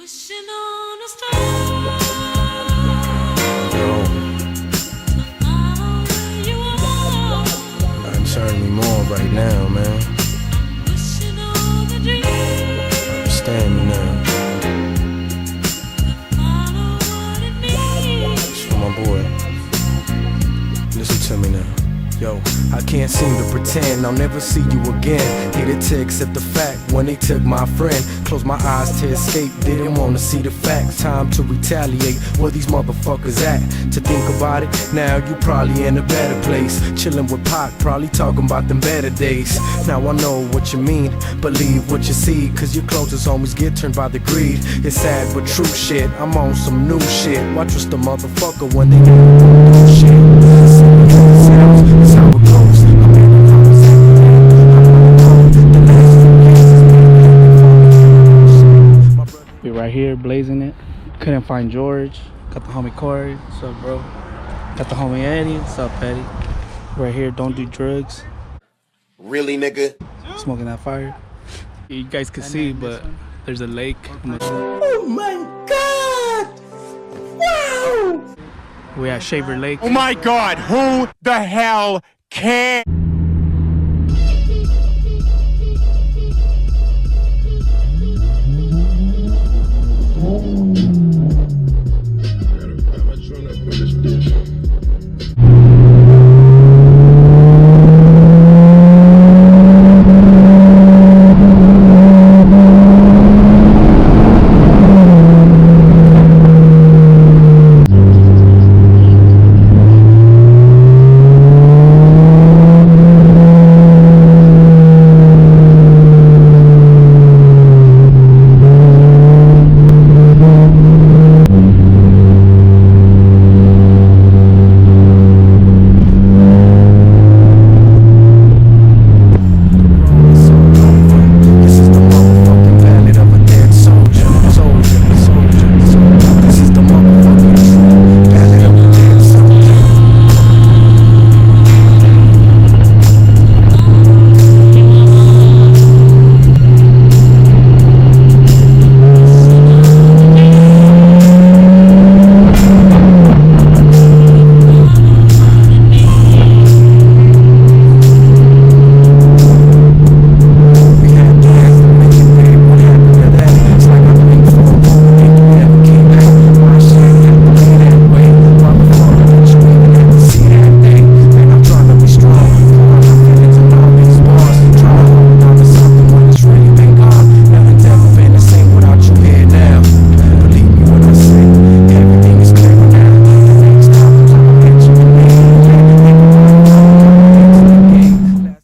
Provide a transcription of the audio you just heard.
Wishing on a star. Yo, You are. nothing turning me more right now, man. Wishing on a dream. Understand me now. Follow what it means. It's for my boy. Listen to me now. Yo, I can't seem to pretend I'll never see you again. Hated to accept the fact when they took my friend. Closed my eyes to escape, didn't wanna see the facts. Time to retaliate, where these motherfuckers at? To think about it, now you probably in a better place. Chillin' with Pac, probably talking about them better days. Now I know what you mean, believe what you see. Cause your closest homies get turned by the greed. It's sad but true shit, I'm on some new shit. Why trust a motherfucker when they do shit? That's how it goes. I'm in the We right here blazing it. Couldn't find George. Got the homie Corey. What's up, bro? Got the homie Eddie. What's up, Eddie? Right here, don't do drugs. Really, nigga? Smoking that fire. You guys can see, but there's a lake. Oh my god! Wow! We at Shaver Lake. Oh my god, who the hell cares?